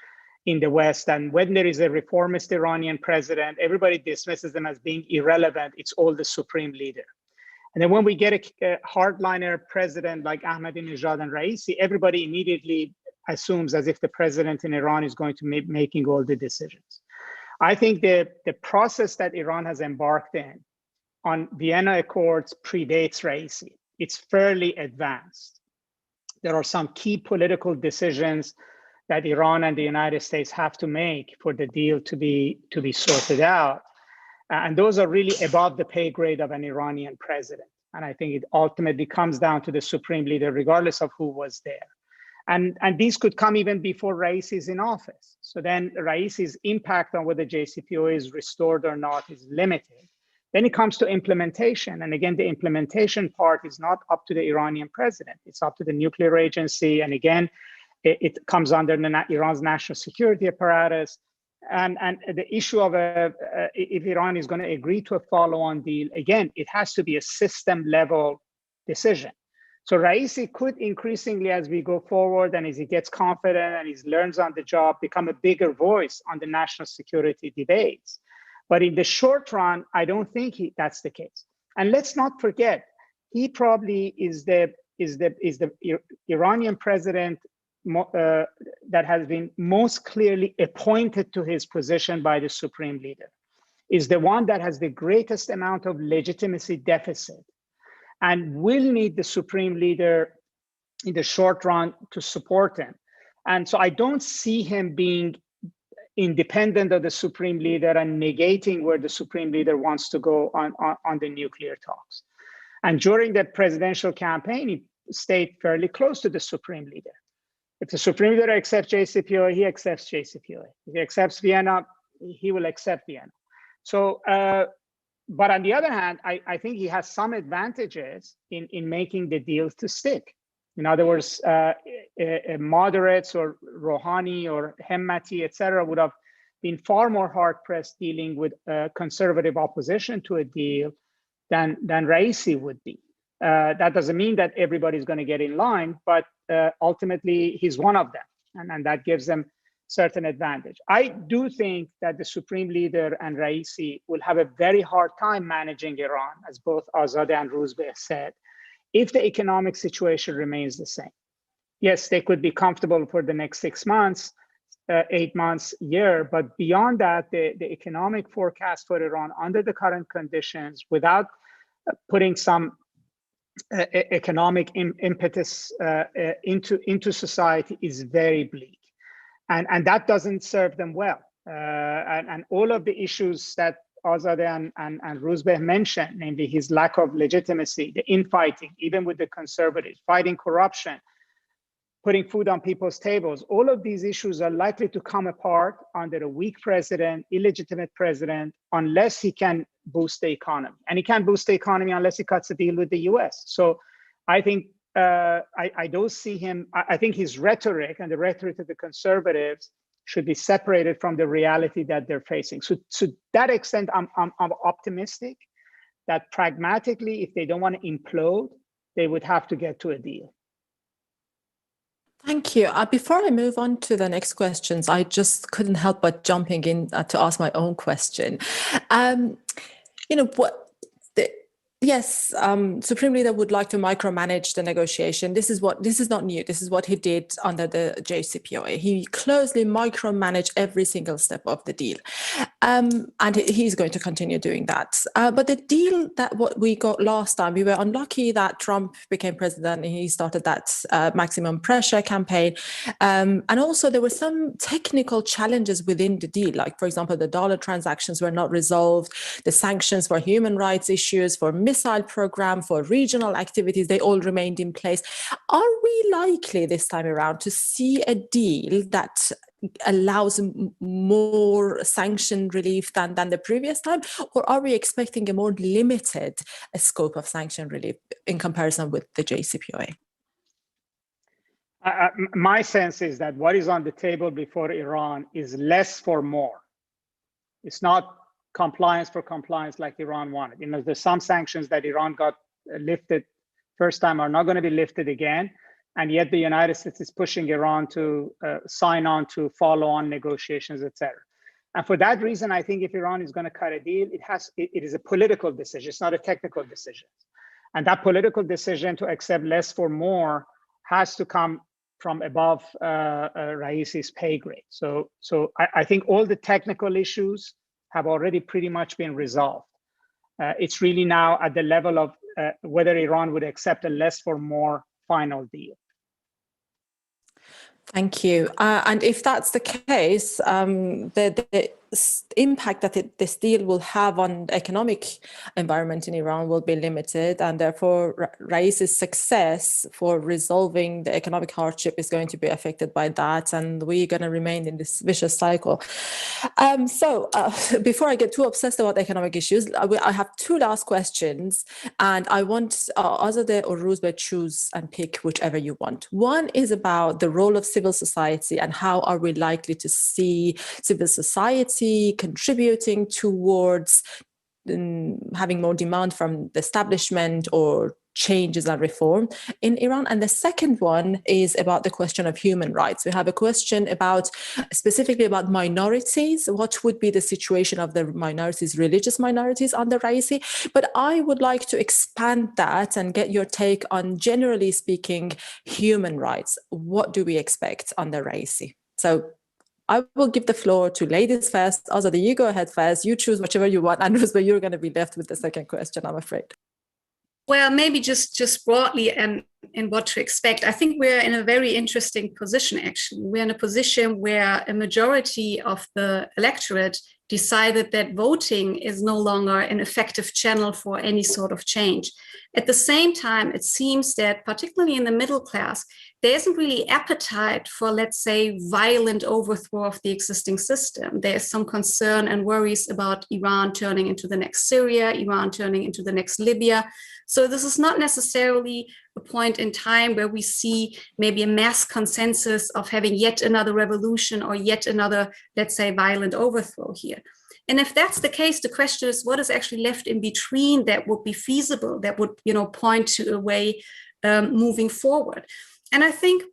in the West, and when there is a reformist Iranian president, everybody dismisses them as being irrelevant. It's all the supreme leader. And then when we get a hardliner president like Ahmadinejad and Raisi, everybody immediately assumes as if the president in Iran is going to be making all the decisions. I think the process that Iran has embarked in on Vienna Accords predates Raisi. It's fairly advanced. There are some key political decisions that Iran and the United States have to make for the deal to be sorted out. And those are really above the pay grade of an Iranian president. And I think it ultimately comes down to the supreme leader, regardless of who was there. And these could come even before Raisi is in office. So then Raisi's impact on whether JCPOA is restored or not is limited. Then it comes to implementation. And again, the implementation part is not up to the Iranian president. It's up to the nuclear agency. And again, it comes under Iran's national security apparatus. And the issue of if Iran is going to agree to a follow-on deal, again, it has to be a system-level decision. So Raisi could increasingly, as we go forward and as he gets confident and he learns on the job, become a bigger voice on the national security debates. But in the short run, I don't think that's the case. And let's not forget, he probably is the Iranian president that has been most clearly appointed to his position by the supreme leader, is the one that has the greatest amount of legitimacy deficit and will need the supreme leader in the short run to support him. And so I don't see him being independent of the supreme leader and negating where the supreme leader wants to go on the nuclear talks. And during the presidential campaign, he stayed fairly close to the supreme leader. If the supreme leader accepts JCPOA, he accepts JCPOA. If he accepts Vienna, he will accept Vienna. So, but on the other hand, I think he has some advantages in making the deals to stick. In other words, moderates or Rouhani or Hemmati, et cetera, would have been far more hard-pressed dealing with conservative opposition to a deal than Raisi would be. That doesn't mean that everybody's going to get in line, but ultimately he's one of them, and that gives them certain advantage. I do think that the supreme leader and Raisi will have a very hard time managing Iran, as both Azadeh and Roosbeh said, if the economic situation remains the same. Yes, they could be comfortable for the next 6 months, 8 months, year, but beyond that, the economic forecast for Iran under the current conditions, without putting some economic impetus into society is very bleak, and that doesn't serve them well. And all of the issues that Azadeh and Rouzbeh mentioned, namely his lack of legitimacy, the infighting, even with the conservatives, fighting corruption, putting food on people's tables, all of these issues are likely to come apart under a weak president, illegitimate president, unless he can boost the economy. And he can't boost the economy unless he cuts a deal with the US. So I think, I don't see him, I think his rhetoric and the rhetoric of the conservatives should be separated from the reality that they're facing. So to that extent, I'm optimistic that pragmatically, if they don't want to implode, they would have to get to a deal. Thank you. Before I move on to the next questions, I just couldn't help but jumping in to ask my own question. Yes, Supreme Leader would like to micromanage the negotiation. This is not new. This is what he did under the JCPOA. He closely micromanaged every single step of the deal. And he's going to continue doing that. But the deal that what we got last time, we were unlucky that Trump became president and he started that maximum pressure campaign. And also there were some technical challenges within the deal. Like, for example, the dollar transactions were not resolved. The sanctions for human rights issues, for missile program, for regional activities, they all remained in place. Are we likely this time around to see a deal that allows more sanction relief than the previous time? Or are we expecting a more limited scope of sanction relief in comparison with the JCPOA? My sense is that what is on the table before Iran is less for more. It's not compliance for compliance like Iran wanted. You know, there's some sanctions that Iran got lifted first time are not going to be lifted again. And yet the United States is pushing Iran to sign on to follow-on negotiations, etc. And for that reason, I think if Iran is going to cut a deal, it is a political decision. It's not a technical decision. And that political decision to accept less for more has to come from above Raisi's pay grade. So I think all the technical issues have already pretty much been resolved. It's really now at the level of whether Iran would accept a less for more final deal. Thank you. And if that's the case, the impact that this deal will have on the economic environment in Iran will be limited, and therefore Raisi's success for resolving the economic hardship is going to be affected by that, and we're going to remain in this vicious cycle. Before I get too obsessed about economic issues, I have two last questions, and I want Azadeh or Rouzbeh choose and pick whichever you want. One is about the role of civil society and how are we likely to see civil society contributing towards having more demand from the establishment or changes and reform in Iran. And the second one is about the question of human rights. We have a question specifically about minorities. What would be the situation of the minorities, religious minorities under Raisi? But I would like to expand that and get your take on, generally speaking, human rights. What do we expect under Raisi? So I will give the floor to ladies first. Azadeh, you go ahead first. You choose whichever you want. And Rouzbeh, you're going to be left with the second question, I'm afraid. Well, maybe just broadly and in what to expect. I think we're in a very interesting position, actually. We're in a position where a majority of the electorate decided that voting is no longer an effective channel for any sort of change. At the same time, it seems that particularly in the middle class, there isn't really appetite for, let's say, violent overthrow of the existing system. There's some concern and worries about Iran turning into the next Syria, Iran turning into the next Libya. So this is not necessarily a point in time where we see maybe a mass consensus of having yet another revolution or yet another, let's say, violent overthrow here. And if that's the case, the question is what is actually left in between that would be feasible, that would, point to a way moving forward. And I think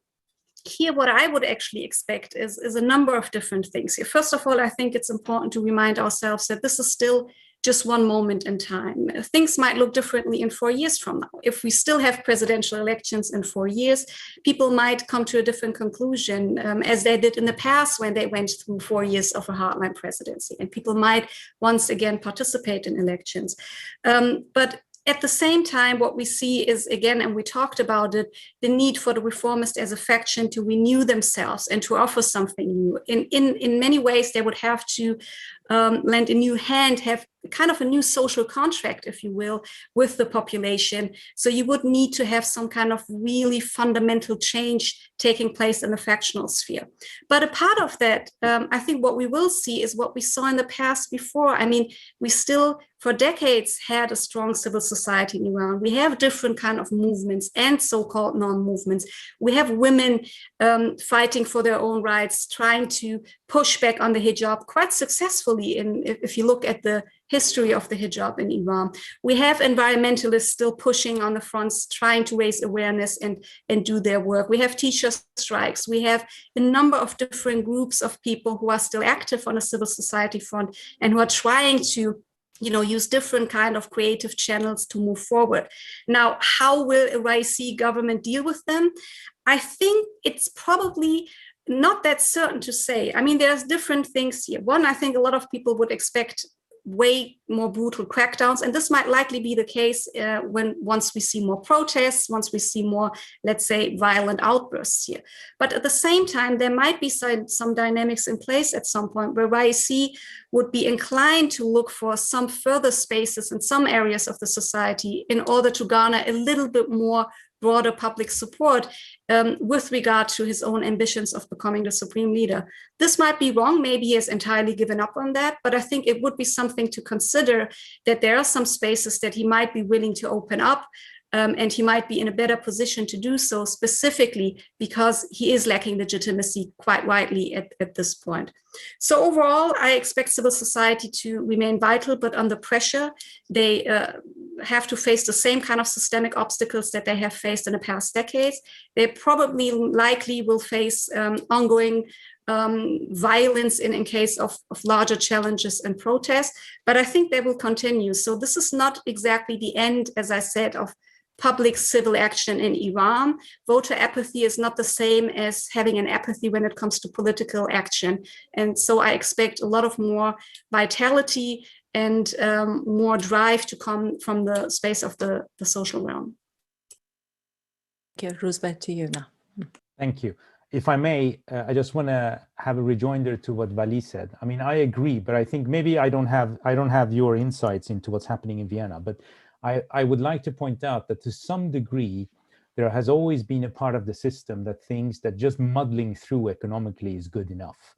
here what I would actually expect is a number of different things here. First of all, I think it's important to remind ourselves that this is still just one moment in time. Things might look differently in 4 years from now. If we still have presidential elections in 4 years, people might come to a different conclusion, as they did in the past when they went through 4 years of a hardline presidency. And people might once again participate in elections. But At the same time, what we see is, again, and we talked about it, the need for the reformists as a faction to renew themselves and to offer something new. In many ways, they would have to lend a new hand, have kind of a new social contract, if you will, with the population. So you would need to have some kind of really fundamental change taking place in the factional sphere. But a part of that, I think what we will see is what we saw in the past before. I mean, we still, for decades, had a strong civil society in Iran. We have different kind of movements and so-called non-movements. We have women fighting for their own rights, trying to push back on the hijab quite successfully. If you look at the history of the hijab in Iran, we have environmentalists still pushing on the fronts, trying to raise awareness and do their work. We have teacher strikes. We have a number of different groups of people who are still active on a civil society front and who are trying to use different kind of creative channels to move forward. Now, how will a Raisi government deal with them? I think it's probably not that certain to say. I mean, there's different things here. One, I think a lot of people would expect way more brutal crackdowns, and this might likely be the case once we see more protests, once we see more, let's say, violent outbursts here. But at the same time, there might be some dynamics in place at some point where Raisi would be inclined to look for some further spaces in some areas of the society in order to garner a little bit more broader public support with regard to his own ambitions of becoming the supreme leader. This might be wrong. Maybe he has entirely given up on that, but I think it would be something to consider, that there are some spaces that he might be willing to open up, and he might be in a better position to do so, specifically because he is lacking legitimacy quite widely at this point. So overall, I expect civil society to remain vital, but under pressure. They have to face the same kind of systemic obstacles that they have faced in the past decades. They probably likely will face ongoing violence in case of larger challenges and protests, but I think they will continue. So this is not exactly the end, as I said, of public civil action in Iran. Voter apathy is not the same as having an apathy when it comes to political action. And so I expect a lot of more vitality and more drive to come from the space of the social realm. Thank you. Roosevelt, to you now. Thank you. If I may, I just want to have a rejoinder to what Vali said. I mean, I agree, but I think maybe I don't have your insights into what's happening in Vienna, but I would like to point out that to some degree, there has always been a part of the system that thinks that just muddling through economically is good enough,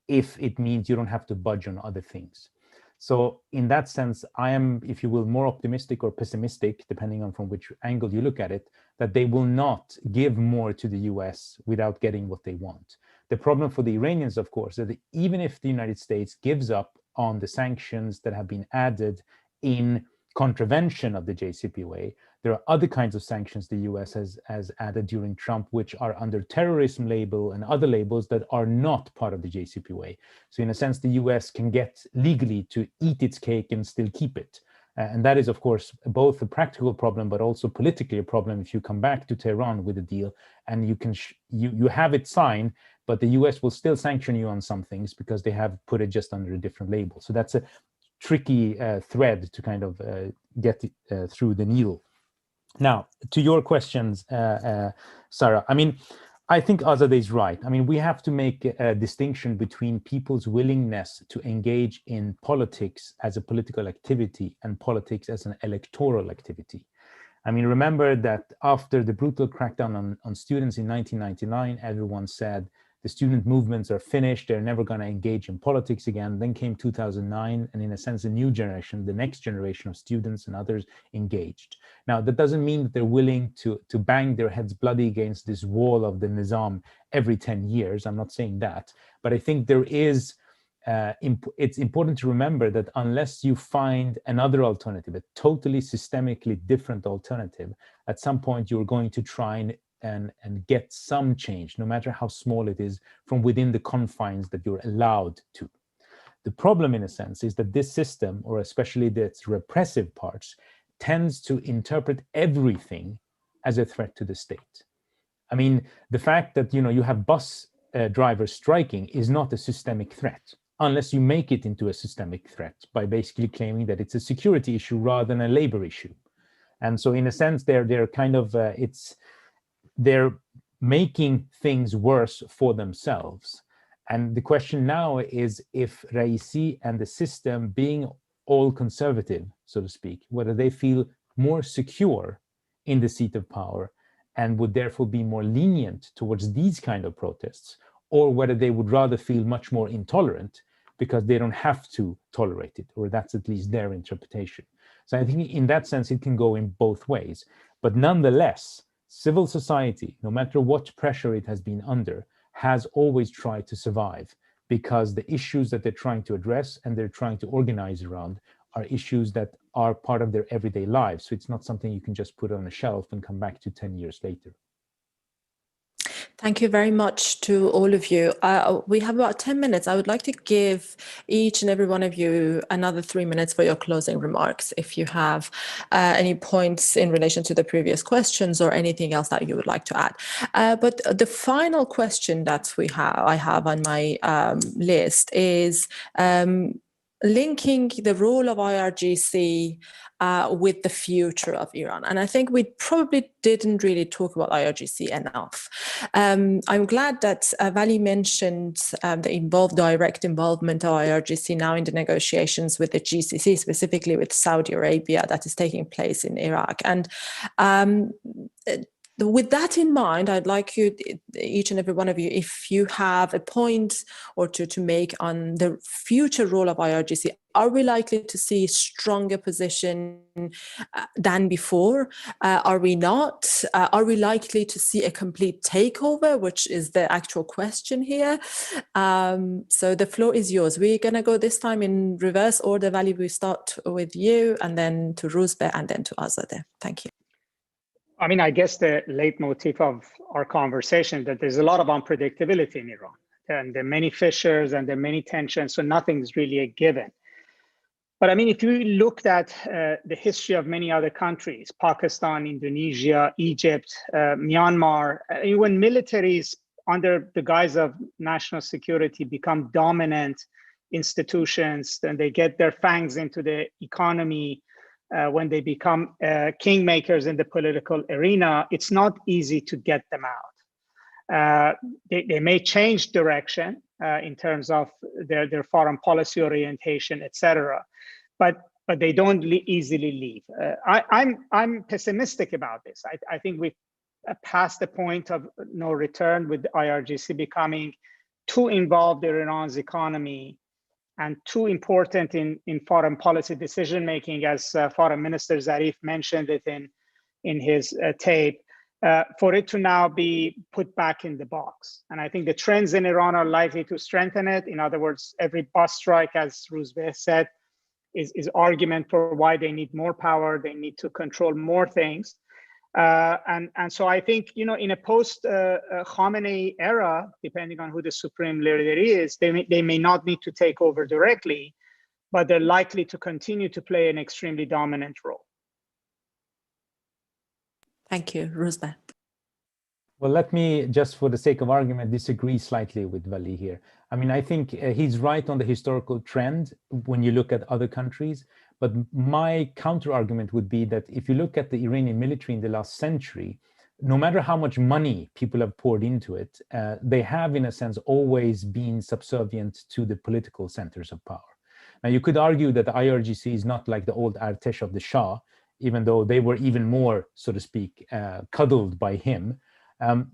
if it means you don't have to budge on other things. So in that sense, I am, if you will, more optimistic or pessimistic, depending on from which angle you look at it, that they will not give more to the US without getting what they want. The problem for the Iranians, of course, is that even if the United States gives up on the sanctions that have been added in contravention of the JCPOA, there are other kinds of sanctions the US has added during Trump, which are under terrorism label and other labels that are not part of the JCPOA. So in a sense, the US can get legally to eat its cake and still keep it. And that is, of course, both a practical problem, but also politically a problem if you come back to Tehran with a deal and you can you have it signed, but the US will still sanction you on some things because they have put it just under a different label. So that's a tricky thread to kind of get through the needle. Now, to your questions, Sarah, I mean, I think Azadeh is right. I mean, we have to make a distinction between people's willingness to engage in politics as a political activity and politics as an electoral activity. I mean, remember that after the brutal crackdown on students in 1999, everyone said, the student movements are finished, they're never going to engage in politics again. Then came 2009, and in a sense, a new generation, the next generation of students and others engaged. Now, that doesn't mean that they're willing to bang their heads bloody against this wall of the Nizam every 10 years. I'm not saying that, but I think there is, it's important to remember that unless you find another alternative, a totally systemically different alternative, at some point you're going to try and get some change, no matter how small it is, from within the confines that you're allowed to. The problem, in a sense, is that this system, or especially its repressive parts, tends to interpret everything as a threat to the state. I mean, the fact that you have bus drivers striking is not a systemic threat, unless you make it into a systemic threat by basically claiming that it's a security issue rather than a labor issue. And so in a sense, they're kind of, they're making things worse for themselves. And the question now is if Raisi and the system, being all conservative, so to speak, whether they feel more secure in the seat of power and would therefore be more lenient towards these kind of protests, or whether they would rather feel much more intolerant because they don't have to tolerate it, or that's at least their interpretation. So I think in that sense, it can go in both ways. But nonetheless, civil society, no matter what pressure it has been under, has always tried to survive, because the issues that they're trying to address and they're trying to organize around are issues that are part of their everyday lives. So it's not something you can just put on a shelf and come back to 10 years later. Thank you very much to all of you. We have about 10 minutes. I would like to give each and every one of you another 3 minutes for your closing remarks. If you have any points in relation to the previous questions or anything else that you would like to add. But the final question that I have on my list is linking the role of IRGC with the future of Iran. And I think we probably didn't really talk about IRGC enough. I'm glad that Vali mentioned the direct involvement of IRGC now in the negotiations with the GCC, specifically with Saudi Arabia, that is taking place in Iraq. And with that in mind, I'd like you, each and every one of you, if you have a point or two to make on the future role of IRGC. Are we likely to see stronger position than before? Are we not? Are we likely to see a complete takeover, which is the actual question here? So the floor is yours. We're going to go this time in reverse order. Vali, we start with you, and then to Rouzbeh, and then to Azadeh. Thank you. I mean, I guess the leitmotif of our conversation that there's a lot of unpredictability in Iran, and there are many fissures and there are many tensions, so nothing's really a given. But I mean, if you looked at the history of many other countries, Pakistan, Indonesia, Egypt, Myanmar, when militaries under the guise of national security become dominant institutions, then they get their fangs into the economy, when they become kingmakers in the political arena, it's not easy to get them out. They may change direction in terms of their foreign policy orientation, etc., but they don't easily leave. I'm pessimistic about this. I think we've passed the point of no return, with the IRGC becoming too involved in Iran's economy and too important in foreign policy decision-making, as Foreign Minister Zarif mentioned it in his tape, for it to now be put back in the box. And I think the trends in Iran are likely to strengthen it. In other words, every bus strike, as Rouzbeh said, is argument for why they need more power, they need to control more things. And so I think, in a post-Khamenei era, depending on who the supreme leader is, they may not need to take over directly, but they're likely to continue to play an extremely dominant role. Thank you. Rouzbeh. Well, let me, just for the sake of argument, disagree slightly with Vali here. I mean, I think he's right on the historical trend when you look at other countries. But my counter argument would be that if you look at the Iranian military in the last century, no matter how much money people have poured into it, they have, in a sense, always been subservient to the political centers of power. Now, you could argue that the IRGC is not like the old Artesh of the Shah, even though they were even more, so to speak, cuddled by him.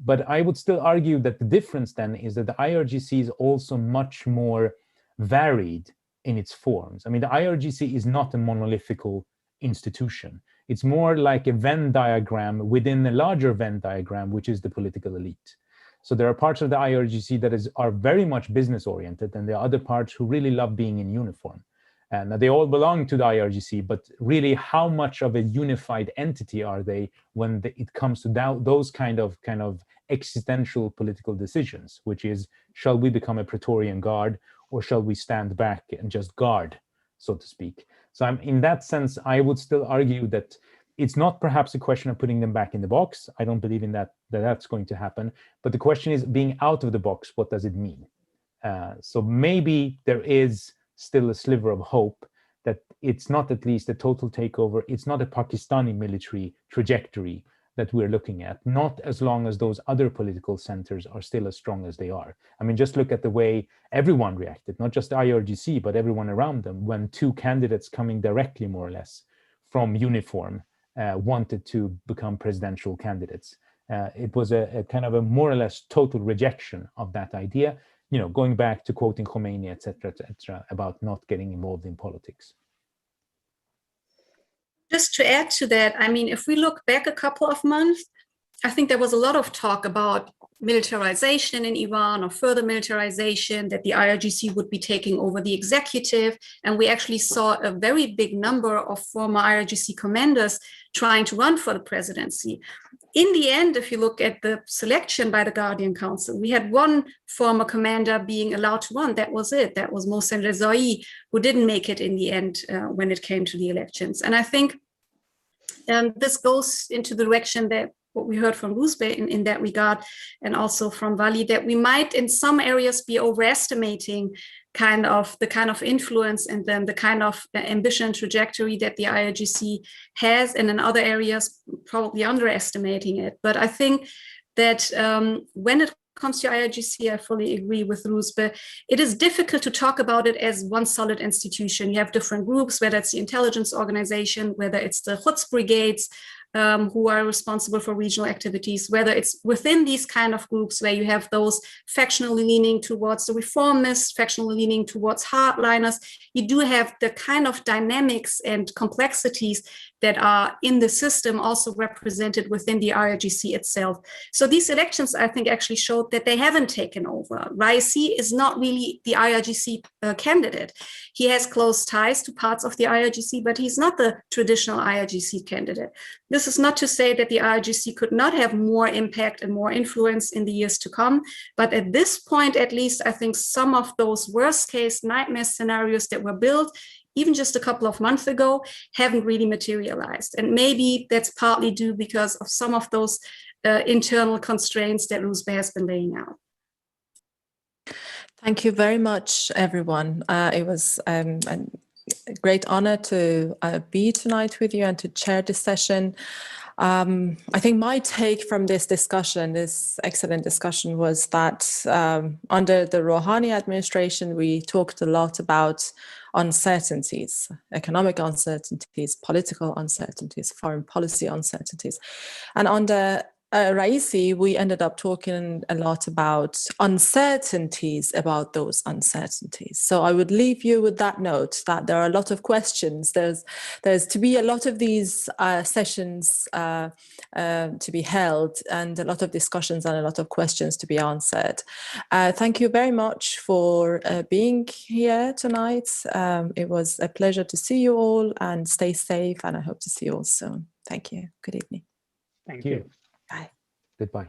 But I would still argue that the difference then is that the IRGC is also much more varied in its forms. I mean, the IRGC is not a monolithical institution. It's more like a Venn diagram within a larger Venn diagram, which is the political elite. So there are parts of the IRGC that are very much business oriented, and there are other parts who really love being in uniform. And they all belong to the IRGC, but really how much of a unified entity are they when it comes to those kind of existential political decisions, which is, shall we become a Praetorian Guard, or shall we stand back and just guard, so to speak? So in that sense, I would still argue that it's not perhaps a question of putting them back in the box. I don't believe in that's going to happen. But the question is, being out of the box, what does it mean? So maybe there is still a sliver of hope that it's not at least a total takeover, it's not a Pakistani military trajectory that we're looking at, not as long as those other political centers are still as strong as they are. I mean, just look at the way everyone reacted, not just the IRGC, but everyone around them, when two candidates coming directly, more or less, from uniform wanted to become presidential candidates. It was a kind of a more or less total rejection of that idea, you know, going back to quoting Khomeini, et cetera, about not getting involved in politics. Just to add to that, I mean, if we look back a couple of months, I think there was a lot of talk about militarization in Iran or further militarization, that the IRGC would be taking over the executive. And we actually saw a very big number of former IRGC commanders trying to run for the presidency. In the end, if you look at the selection by the Guardian Council, we had one former commander being allowed to run. That was it. That was Mohsen Rezai, who didn't make it in the end when it came to the elections. And I think this goes into the direction that what we heard from Rouzbeh in that regard, and also from Vali, that we might in some areas be overestimating the kind of influence and then the kind of ambition trajectory that the IRGC has, and in other areas probably underestimating it. But I think that when it comes to IRGC, I fully agree with Rouzbeh. It is difficult to talk about it as one solid institution. You have different groups, whether it's the intelligence organization, whether it's the Quds brigades, who are responsible for regional activities, whether it's within these kind of groups where you have those factionally leaning towards the reformists, factionally leaning towards hardliners. You do have the kind of dynamics and complexities that are in the system also represented within the IRGC itself. So these elections, I think, actually showed that they haven't taken over. Raisi is not really the IRGC candidate. He has close ties to parts of the IRGC, but he's not the traditional IRGC candidate. This is not to say that the IRGC could not have more impact and more influence in the years to come. But at this point, at least, I think some of those worst case nightmare scenarios that were built even just a couple of months ago, haven't really materialized. And maybe that's partly due because of some of those internal constraints that Rouzbeh has been laying out. Thank you very much, everyone. It was a great honor to be tonight with you and to chair this session. I think my take from this discussion, this excellent discussion, was that under the Rouhani administration, we talked a lot about uncertainties, economic uncertainties, political uncertainties, foreign policy uncertainties. And under Raisi, we ended up talking a lot about uncertainties about those uncertainties. So I would leave you with that note, that there are a lot of questions. There's to be a lot of these sessions to be held, and a lot of discussions and a lot of questions to be answered. Thank you very much for being here tonight. It was a pleasure to see you all, and stay safe, and I hope to see you all soon. Thank you. Good evening. Thank you. Bye. Goodbye.